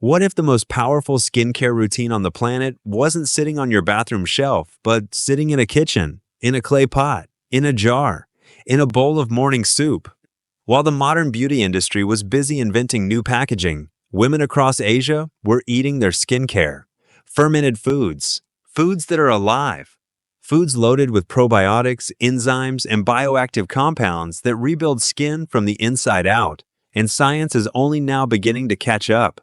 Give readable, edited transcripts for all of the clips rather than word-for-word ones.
What if the most powerful skincare routine on the planet wasn't sitting on your bathroom shelf, but sitting in a kitchen, in a clay pot, in a jar, in a bowl of morning soup? While the modern beauty industry was busy inventing new packaging, women across Asia were eating their skincare. Fermented foods, foods that are alive, foods loaded with probiotics, enzymes, and bioactive compounds that rebuild skin from the inside out, and science is only now beginning to catch up.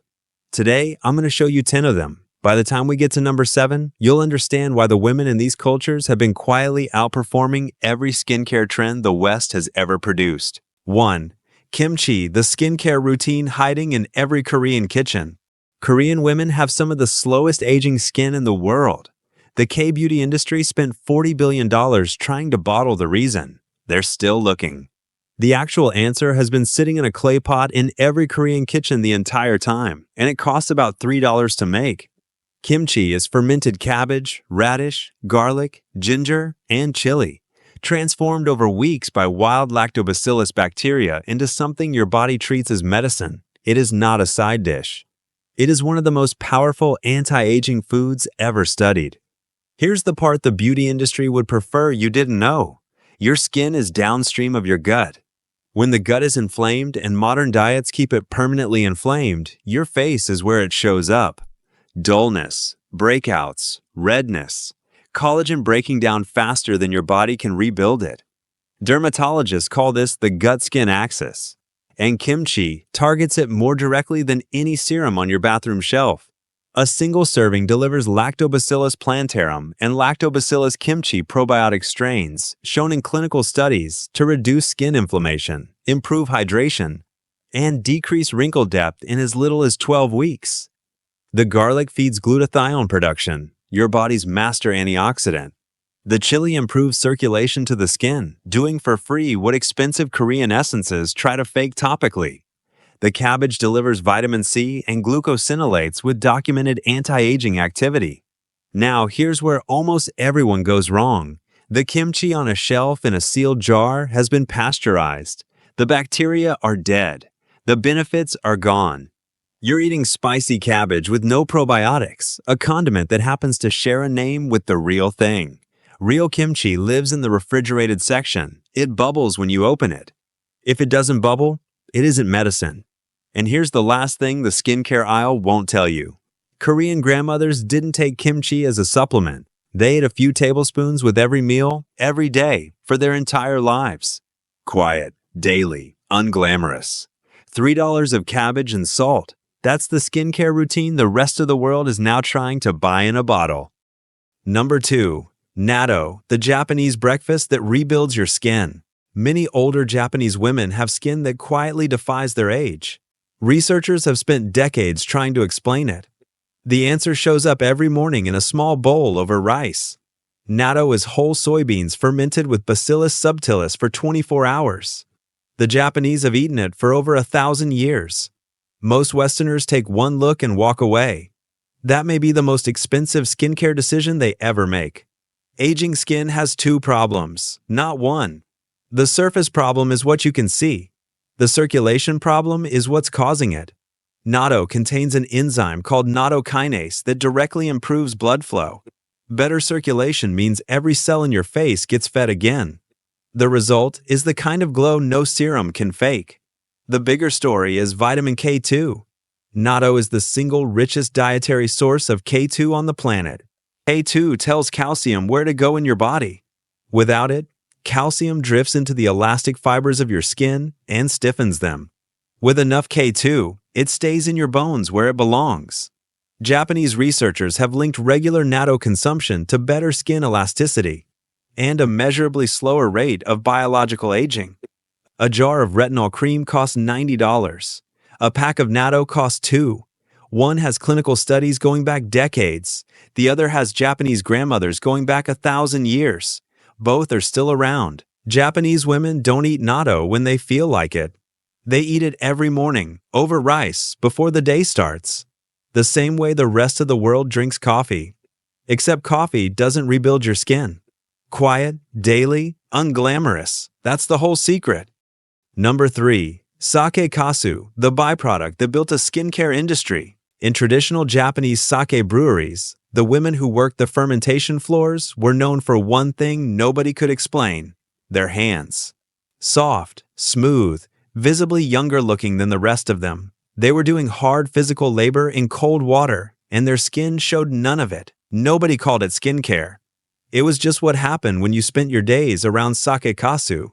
Today, I'm going to show you 10 of them. By the time we get to number 7, you'll understand why the women in these cultures have been quietly outperforming every skincare trend the West has ever produced. 1. Kimchi, the skincare routine hiding in every Korean kitchen. Korean women have some of the slowest aging skin in the world. The K-beauty industry spent $40 billion trying to bottle the reason. They're still looking. The actual answer has been sitting in a clay pot in every Korean kitchen the entire time, and it costs about $3 to make. Kimchi is fermented cabbage, radish, garlic, ginger, and chili, transformed over weeks by wild lactobacillus bacteria into something your body treats as medicine. It is not a side dish. It is one of the most powerful anti-aging foods ever studied. Here's the part the beauty industry would prefer you didn't know. Your skin is downstream of your gut. When the gut is inflamed and modern diets keep it permanently inflamed, your face is where it shows up. Dullness, breakouts, redness, collagen breaking down faster than your body can rebuild it. Dermatologists call this the gut-skin axis, and kimchi targets it more directly than any serum on your bathroom shelf. A single serving delivers Lactobacillus plantarum and Lactobacillus kimchi probiotic strains shown in clinical studies to reduce skin inflammation, improve hydration, and decrease wrinkle depth in as little as 12 weeks. The garlic feeds glutathione production, your body's master antioxidant. The chili improves circulation to the skin, doing for free what expensive Korean essences try to fake topically. The cabbage delivers vitamin C and glucosinolates with documented anti-aging activity. Now, here's where almost everyone goes wrong. The kimchi on a shelf in a sealed jar has been pasteurized. The bacteria are dead. The benefits are gone. You're eating spicy cabbage with no probiotics, a condiment that happens to share a name with the real thing. Real kimchi lives in the refrigerated section. It bubbles when you open it. If it doesn't bubble, it isn't medicine. And here's the last thing the skincare aisle won't tell you. Korean grandmothers didn't take kimchi as a supplement. They ate a few tablespoons with every meal, every day, for their entire lives. Quiet, daily, unglamorous. $3 of cabbage and salt. That's the skincare routine the rest of the world is now trying to buy in a bottle. Number 2. Natto, the Japanese breakfast that rebuilds your skin. Many older Japanese women have skin that quietly defies their age. Researchers have spent decades trying to explain it. The answer shows up every morning in a small bowl over rice. Natto is whole soybeans fermented with Bacillus subtilis for 24 hours. The Japanese have eaten it for over 1,000 years. Most Westerners take one look and walk away. That may be the most expensive skincare decision they ever make. Aging skin has 2 problems, not one. The surface problem is what you can see. The circulation problem is what's causing it. Natto contains an enzyme called natto kinase that directly improves blood flow. Better circulation means every cell in your face gets fed again. The result is the kind of glow no serum can fake. The bigger story is vitamin K2. Natto is the single richest dietary source of K2 on the planet. K2 tells calcium where to go in your body. Without it, calcium drifts into the elastic fibers of your skin and stiffens them. With enough K2, it stays in your bones where it belongs. Japanese researchers have linked regular natto consumption to better skin elasticity and a measurably slower rate of biological aging. A jar of retinol cream costs $90. A pack of natto costs $2. One has clinical studies going back decades. The other has Japanese grandmothers going back 1,000 years. Both are still around. Japanese women don't eat natto when they feel like it. They eat it every morning, over rice, before the day starts. The same way the rest of the world drinks coffee. Except coffee doesn't rebuild your skin. Quiet, daily, unglamorous. That's the whole secret. Number 3. Sake kasu, the byproduct that built a skincare industry. In traditional Japanese sake breweries, the women who worked the fermentation floors were known for one thing nobody could explain: their hands. Soft, smooth, visibly younger looking than the rest of them. They were doing hard physical labor in cold water, and their skin showed none of it. Nobody called it skincare. It was just what happened when you spent your days around sake kasu.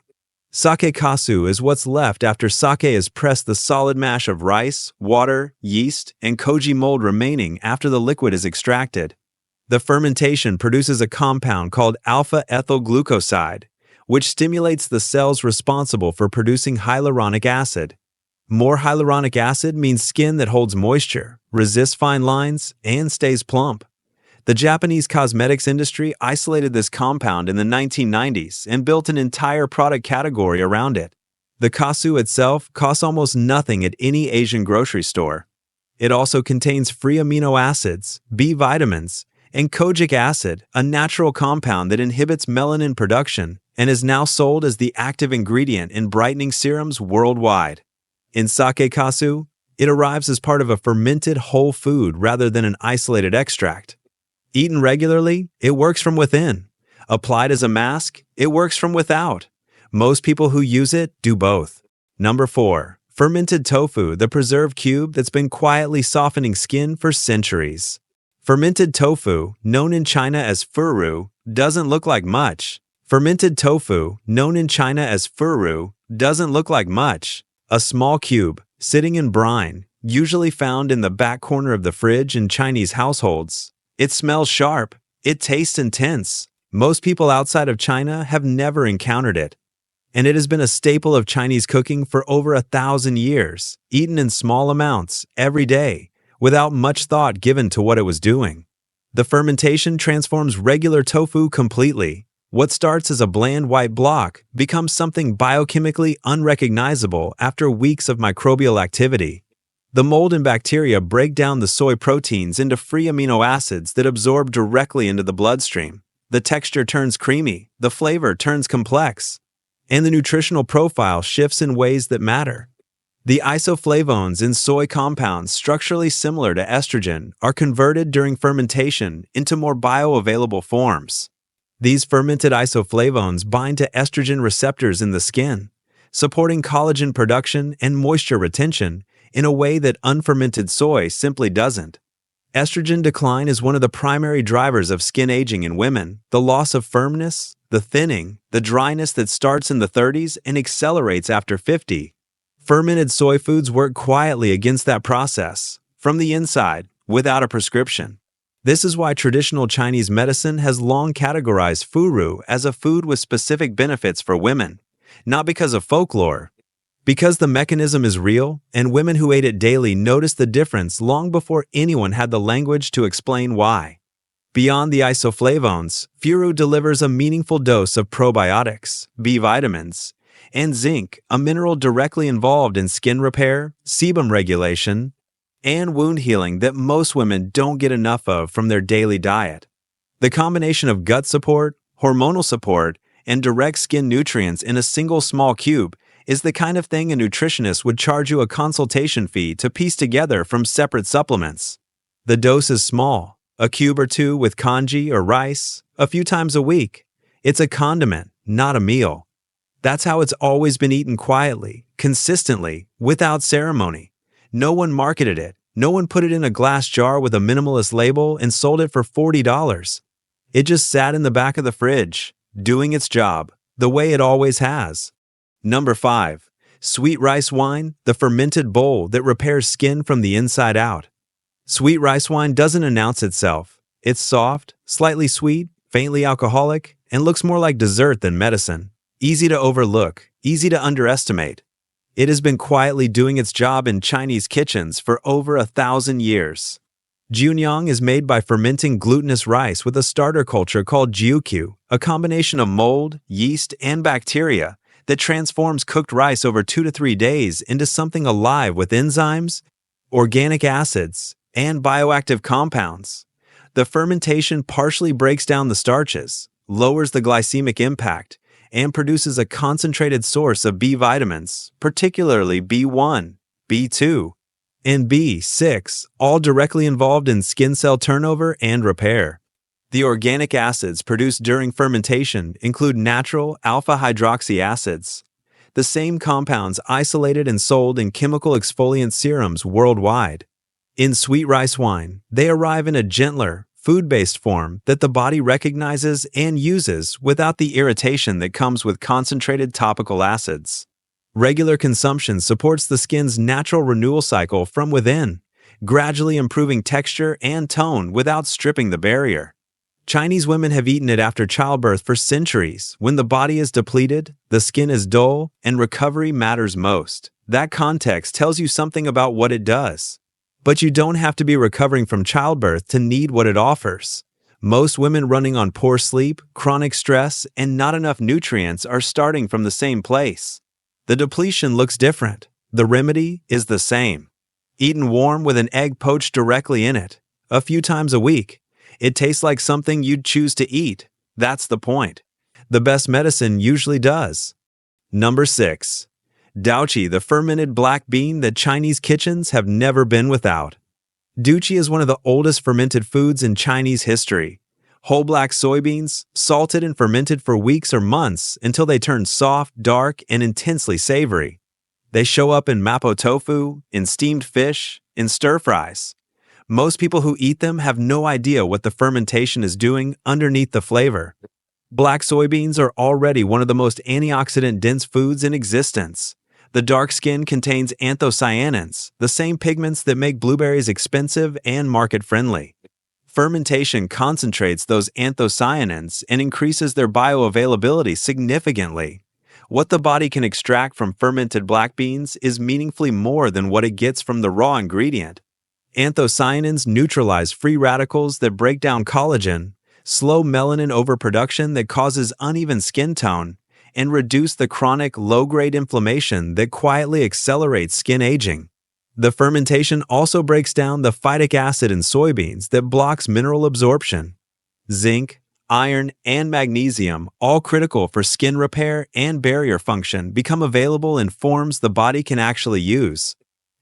Sake kasu is what's left after sake has pressed the solid mash of rice, water, yeast, and koji mold remaining after the liquid is extracted. The fermentation produces a compound called alpha-ethyl glucoside, which stimulates the cells responsible for producing hyaluronic acid. More hyaluronic acid means skin that holds moisture, resists fine lines, and stays plump. The Japanese cosmetics industry isolated this compound in the 1990s and built an entire product category around it. The kasu itself costs almost nothing at any Asian grocery store. It also contains free amino acids, B vitamins, and kojic acid, a natural compound that inhibits melanin production and is now sold as the active ingredient in brightening serums worldwide. In sake kasu, it arrives as part of a fermented whole food rather than an isolated extract. Eaten regularly, it works from within. Applied as a mask, it works from without. Most people who use it do both. Number 4. Fermented tofu, the preserved cube that's been quietly softening skin for centuries. Fermented tofu, known in China as furu, doesn't look like much. Fermented tofu, known in China as furu, doesn't look like much. A small cube, sitting in brine, usually found in the back corner of the fridge in Chinese households. It smells sharp. It tastes intense. Most people outside of China have never encountered it. And it has been a staple of Chinese cooking for over 1,000 years, eaten in small amounts, every day, without much thought given to what it was doing. The fermentation transforms regular tofu completely. What starts as a bland white block becomes something biochemically unrecognizable after weeks of microbial activity. The mold and bacteria break down the soy proteins into free amino acids that absorb directly into the bloodstream. The texture turns creamy, the flavor turns complex, and the nutritional profile shifts in ways that matter. The isoflavones in soy compounds structurally similar to estrogen are converted during fermentation into more bioavailable forms. These fermented isoflavones bind to estrogen receptors in the skin, supporting collagen production and moisture retention in a way that unfermented soy simply doesn't. Estrogen decline is one of the primary drivers of skin aging in women. The loss of firmness, the thinning, the dryness that starts in the 30s and accelerates after 50. Fermented soy foods work quietly against that process, from the inside, without a prescription. This is why traditional Chinese medicine has long categorized furu as a food with specific benefits for women, not because of folklore. Because the mechanism is real, and women who ate it daily noticed the difference long before anyone had the language to explain why. Beyond the isoflavones, furu delivers a meaningful dose of probiotics, B vitamins, and zinc, a mineral directly involved in skin repair, sebum regulation, and wound healing that most women don't get enough of from their daily diet. The combination of gut support, hormonal support, and direct skin nutrients in a single small cube is the kind of thing a nutritionist would charge you a consultation fee to piece together from separate supplements. The dose is small, a cube or two with congee or rice, a few times a week. It's a condiment, not a meal. That's how it's always been eaten quietly, consistently, without ceremony. No one marketed it. No one put it in a glass jar with a minimalist label and sold it for $40. It just sat in the back of the fridge, doing its job, the way it always has. Number 5. Sweet rice wine, the fermented bowl that repairs skin from the inside out. Sweet rice wine doesn't announce itself. It's soft, slightly sweet, faintly alcoholic, and looks more like dessert than medicine. Easy to overlook, easy to underestimate. It has been quietly doing its job in Chinese kitchens for over 1,000 years. Junyang is made by fermenting glutinous rice with a starter culture called jiukyu, a combination of mold, yeast, and bacteria that transforms cooked rice over 2 to 3 days into something alive with enzymes, organic acids, and bioactive compounds. The fermentation partially breaks down the starches, lowers the glycemic impact, and produces a concentrated source of B vitamins, particularly B1, B2, and B6, all directly involved in skin cell turnover and repair. The organic acids produced during fermentation include natural alpha-hydroxy acids, the same compounds isolated and sold in chemical exfoliant serums worldwide. In sweet rice wine, they arrive in a gentler, food-based form that the body recognizes and uses without the irritation that comes with concentrated topical acids. Regular consumption supports the skin's natural renewal cycle from within, gradually improving texture and tone without stripping the barrier. Chinese women have eaten it after childbirth for centuries. When the body is depleted, the skin is dull, and recovery matters most. That context tells you something about what it does. But you don't have to be recovering from childbirth to need what it offers. Most women running on poor sleep, chronic stress, and not enough nutrients are starting from the same place. The depletion looks different. The remedy is the same. Eaten warm with an egg poached directly in it, a few times a week. It tastes like something you'd choose to eat. That's the point. The best medicine usually does. Number 6. Daochi, the fermented black bean that Chinese kitchens have never been without. Daochi is one of the oldest fermented foods in Chinese history. Whole black soybeans, salted and fermented for weeks or months until they turn soft, dark, and intensely savory. They show up in mapo tofu, in steamed fish, in stir-fries. Most people who eat them have no idea what the fermentation is doing underneath the flavor. Black soybeans are already one of the most antioxidant-dense foods in existence. The dark skin contains anthocyanins, the same pigments that make blueberries expensive and market-friendly. Fermentation concentrates those anthocyanins and increases their bioavailability significantly. What the body can extract from fermented black beans is meaningfully more than what it gets from the raw ingredient. Anthocyanins neutralize free radicals that break down collagen, slow melanin overproduction that causes uneven skin tone, and reduce the chronic low-grade inflammation that quietly accelerates skin aging. The fermentation also breaks down the phytic acid in soybeans that blocks mineral absorption. Zinc, iron, and magnesium, all critical for skin repair and barrier function, become available in forms the body can actually use.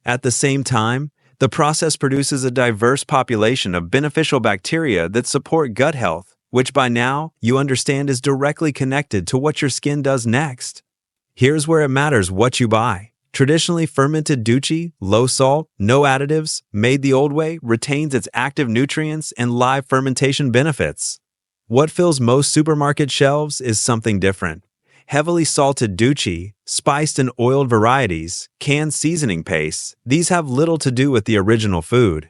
At the same time, the process produces a diverse population of beneficial bacteria that support gut health, which by now you understand is directly connected to what your skin does next. Here's where it matters what you buy. Traditionally fermented daochi, low salt, no additives, made the old way, retains its active nutrients and live fermentation benefits. What fills most supermarket shelves is something different. Heavily salted daochi, spiced and oiled varieties, canned seasoning pastes, these have little to do with the original food.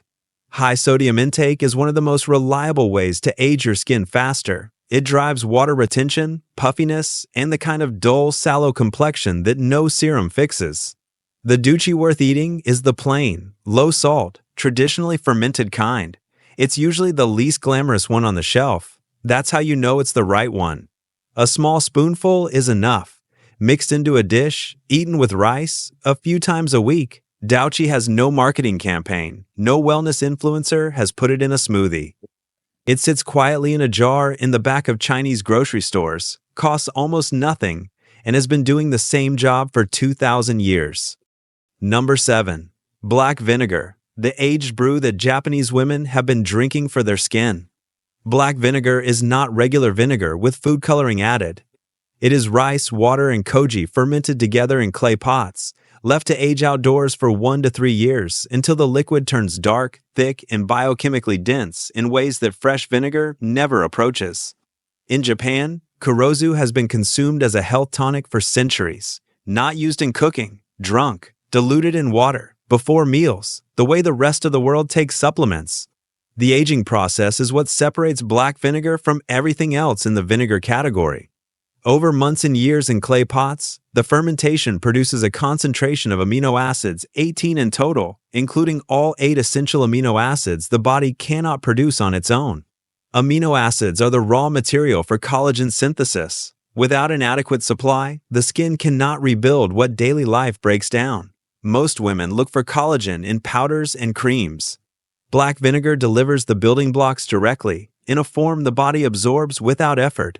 High sodium intake is one of the most reliable ways to age your skin faster. It drives water retention, puffiness, and the kind of dull, sallow complexion that no serum fixes. The daochi worth eating is the plain, low-salt, traditionally fermented kind. It's usually the least glamorous one on the shelf. That's how you know it's the right one. A small spoonful is enough. Mixed into a dish, eaten with rice, a few times a week. Daochi has no marketing campaign. No wellness influencer has put it in a smoothie. It sits quietly in a jar in the back of Chinese grocery stores, costs almost nothing, and has been doing the same job for 2,000 years. Number 7. Black vinegar, the aged brew that Japanese women have been drinking for their skin. Black vinegar is not regular vinegar with food coloring added. It is rice, water, and koji fermented together in clay pots, left to age outdoors for 1 to 3 years until the liquid turns dark, thick, and biochemically dense in ways that fresh vinegar never approaches. In Japan, kurozu has been consumed as a health tonic for centuries, not used in cooking, drunk, diluted in water, before meals, the way the rest of the world takes supplements. The aging process is what separates black vinegar from everything else in the vinegar category. Over months and years in clay pots, the fermentation produces a concentration of amino acids, 18 in total, including all 8 essential amino acids the body cannot produce on its own. Amino acids are the raw material for collagen synthesis. Without an adequate supply, the skin cannot rebuild what daily life breaks down. Most women look for collagen in powders and creams. Black vinegar delivers the building blocks directly, in a form the body absorbs without effort.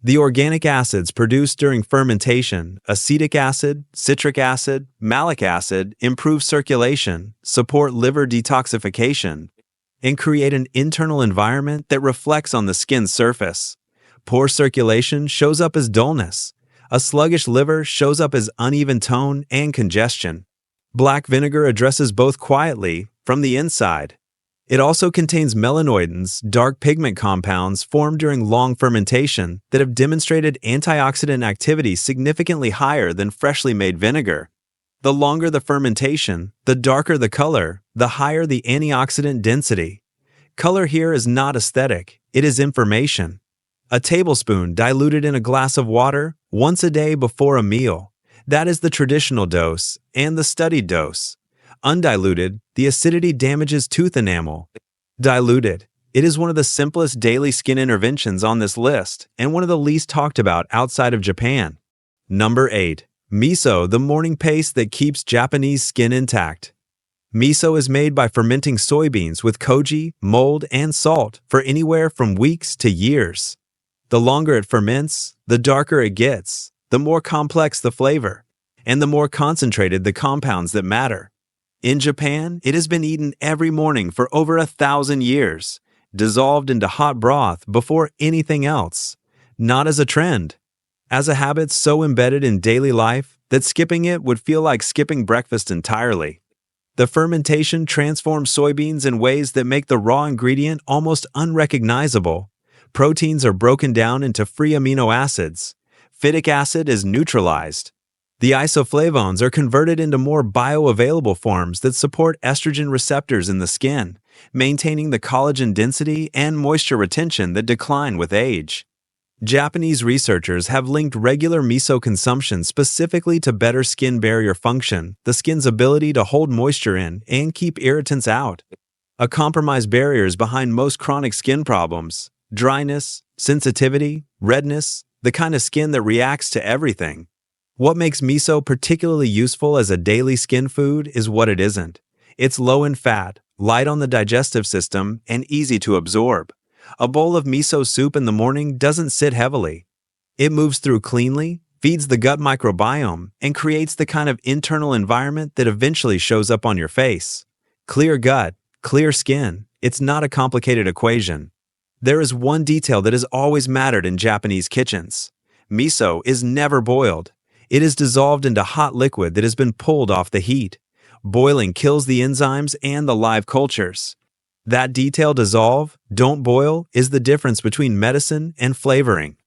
The organic acids produced during fermentation, acetic acid, citric acid, malic acid, improve circulation, support liver detoxification, and create an internal environment that reflects on the skin's surface. Poor circulation shows up as dullness. A sluggish liver shows up as uneven tone and congestion. Black vinegar addresses both quietly, from the inside. It also contains melanoidins, dark pigment compounds formed during long fermentation that have demonstrated antioxidant activity significantly higher than freshly made vinegar. The longer the fermentation, the darker the color, the higher the antioxidant density. Color here is not aesthetic, it is information. A tablespoon diluted in a glass of water once a day before a meal. That is the traditional dose and the studied dose. Undiluted, the acidity damages tooth enamel. Diluted, it is one of the simplest daily skin interventions on this list and one of the least talked about outside of Japan. Number 8. Miso, the morning paste that keeps Japanese skin intact. Miso is made by fermenting soybeans with koji, mold, and salt for anywhere from weeks to years. The longer it ferments, the darker it gets, the more complex the flavor, and the more concentrated the compounds that matter. In Japan, it has been eaten every morning for over 1,000 years, dissolved into hot broth before anything else. Not as a trend, as a habit so embedded in daily life that skipping it would feel like skipping breakfast entirely. The fermentation transforms soybeans in ways that make the raw ingredient almost unrecognizable. Proteins are broken down into free amino acids. Phytic acid is neutralized. The isoflavones are converted into more bioavailable forms that support estrogen receptors in the skin, maintaining the collagen density and moisture retention that decline with age. Japanese researchers have linked regular miso consumption specifically to better skin barrier function, the skin's ability to hold moisture in and keep irritants out. A compromised barriers behind most chronic skin problems: dryness, sensitivity, redness, the kind of skin that reacts to everything. What makes miso particularly useful as a daily skin food is what it isn't. It's low in fat, light on the digestive system, and easy to absorb. A bowl of miso soup in the morning doesn't sit heavily. It moves through cleanly, feeds the gut microbiome, and creates the kind of internal environment that eventually shows up on your face. Clear gut, clear skin. It's not a complicated equation. There is one detail that has always mattered in Japanese kitchens. Miso is never boiled. It is dissolved into hot liquid that has been pulled off the heat. Boiling kills the enzymes and the live cultures. That detail, dissolve, don't boil, is the difference between medicine and flavoring.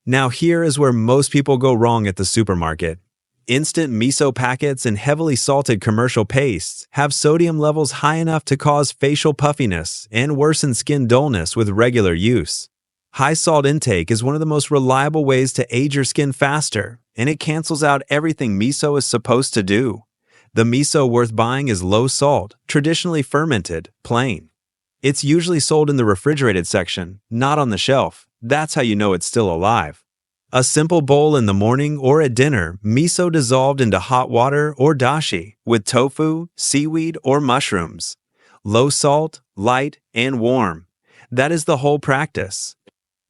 Now here is where most people go wrong at the supermarket. Instant miso packets and heavily salted commercial pastes have sodium levels high enough to cause facial puffiness and worsen skin dullness with regular use. High salt intake is one of the most reliable ways to age your skin faster, and it cancels out everything miso is supposed to do. The miso worth buying is low salt, traditionally fermented, plain. It's usually sold in the refrigerated section, not on the shelf. That's how you know it's still alive. A simple bowl in the morning or at dinner, miso dissolved into hot water or dashi with tofu, seaweed, or mushrooms. Low salt, light, and warm. That is the whole practice.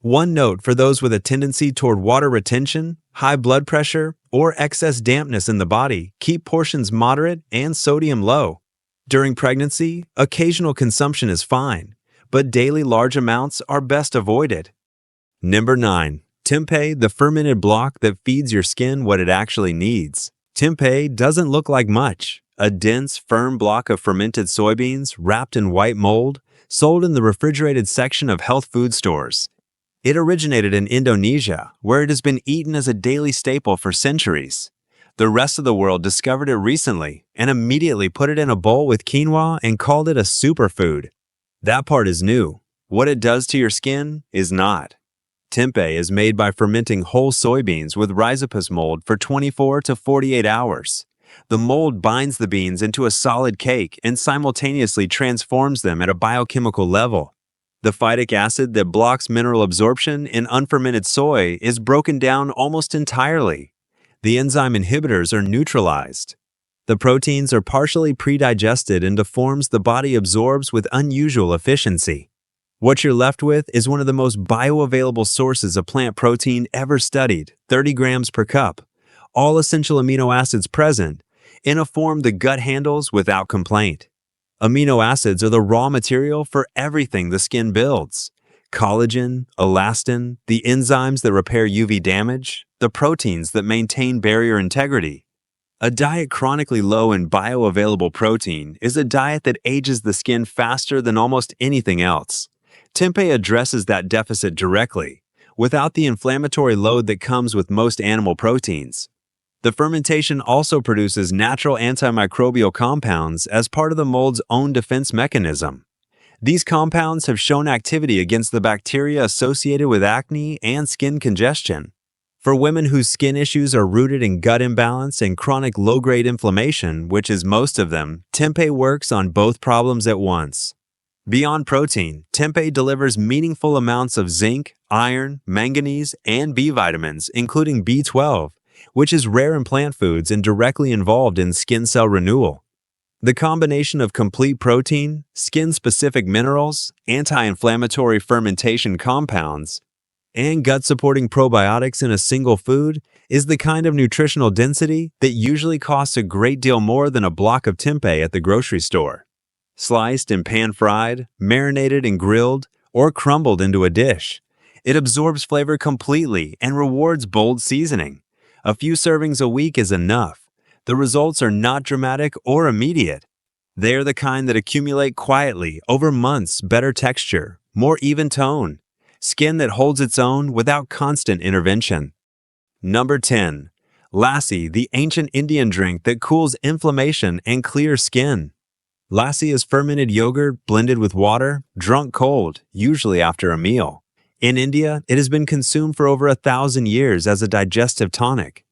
One note for those with a tendency toward water retention, high blood pressure, or excess dampness in the body: keep portions moderate and sodium low. During pregnancy, occasional consumption is fine, but daily large amounts are best avoided. Number 9. Tempeh, the fermented block that feeds your skin what it actually needs. Tempeh doesn't look like much. A dense, firm block of fermented soybeans wrapped in white mold, sold in the refrigerated section of health food stores. It originated in Indonesia, where it has been eaten as a daily staple for centuries. The rest of the world discovered it recently and immediately put it in a bowl with quinoa and called it a superfood. That part is new. What it does to your skin is not. Tempeh is made by fermenting whole soybeans with rhizopus mold for 24 to 48 hours. The mold binds the beans into a solid cake and simultaneously transforms them at a biochemical level. The phytic acid that blocks mineral absorption in unfermented soy is broken down almost entirely. The enzyme inhibitors are neutralized. The proteins are partially pre-digested into forms the body absorbs with unusual efficiency. What you're left with is one of the most bioavailable sources of plant protein ever studied, 30 grams per cup, all essential amino acids present, in a form the gut handles without complaint. Amino acids are the raw material for everything the skin builds. Collagen, elastin, the enzymes that repair UV damage, the proteins that maintain barrier integrity. A diet chronically low in bioavailable protein is a diet that ages the skin faster than almost anything else. Tempeh addresses that deficit directly, without the inflammatory load that comes with most animal proteins. The fermentation also produces natural antimicrobial compounds as part of the mold's own defense mechanism. These compounds have shown activity against the bacteria associated with acne and skin congestion. For women whose skin issues are rooted in gut imbalance and chronic low-grade inflammation, which is most of them, tempeh works on both problems at once. Beyond protein, tempeh delivers meaningful amounts of zinc, iron, manganese, and B vitamins, including B12, which is rare in plant foods and directly involved in skin cell renewal. The combination of complete protein, skin-specific minerals, anti-inflammatory fermentation compounds, and gut-supporting probiotics in a single food is the kind of nutritional density that usually costs a great deal more than a block of tempeh at the grocery store. Sliced and pan-fried, marinated and grilled, or crumbled into a dish, it absorbs flavor completely and rewards bold seasoning. A few servings a week is enough. The results are not dramatic or immediate. They are the kind that accumulate quietly over months: better texture, more even tone, skin that holds its own without constant intervention. Number 10. Lassi, the ancient Indian drink that cools inflammation and clears skin. Lassi is fermented yogurt blended with water, drunk cold, usually after a meal. In India, it has been consumed for over 1,000 years as a digestive tonic.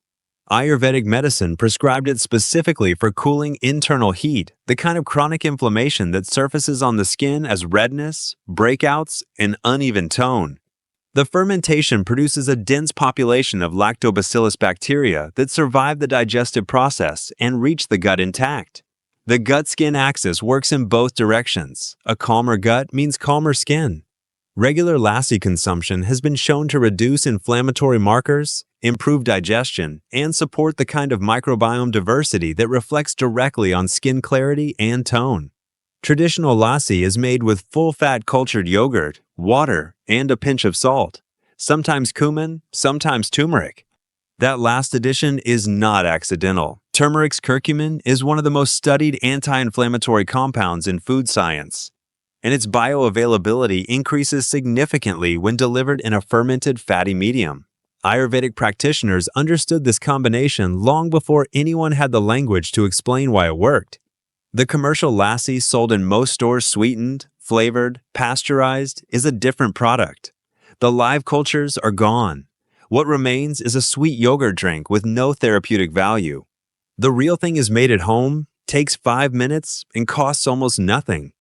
Ayurvedic medicine prescribed it specifically for cooling internal heat, the kind of chronic inflammation that surfaces on the skin as redness, breakouts, and uneven tone. The fermentation produces a dense population of lactobacillus bacteria that survive the digestive process and reach the gut intact. The gut-skin axis works in both directions. A calmer gut means calmer skin. Regular lassi consumption has been shown to reduce inflammatory markers, improve digestion, and support the kind of microbiome diversity that reflects directly on skin clarity and tone. Traditional lassi is made with full-fat cultured yogurt, water, and a pinch of salt, sometimes cumin, sometimes turmeric. That last addition is not accidental. Turmeric's curcumin is one of the most studied anti-inflammatory compounds in food science, and its bioavailability increases significantly when delivered in a fermented fatty medium. Ayurvedic practitioners understood this combination long before anyone had the language to explain why it worked. The commercial lassi sold in most stores sweetened, flavored, pasteurized is a different product. The live cultures are gone. What remains is a sweet yogurt drink with no therapeutic value. The real thing is made at home, takes 5 minutes, and costs almost nothing.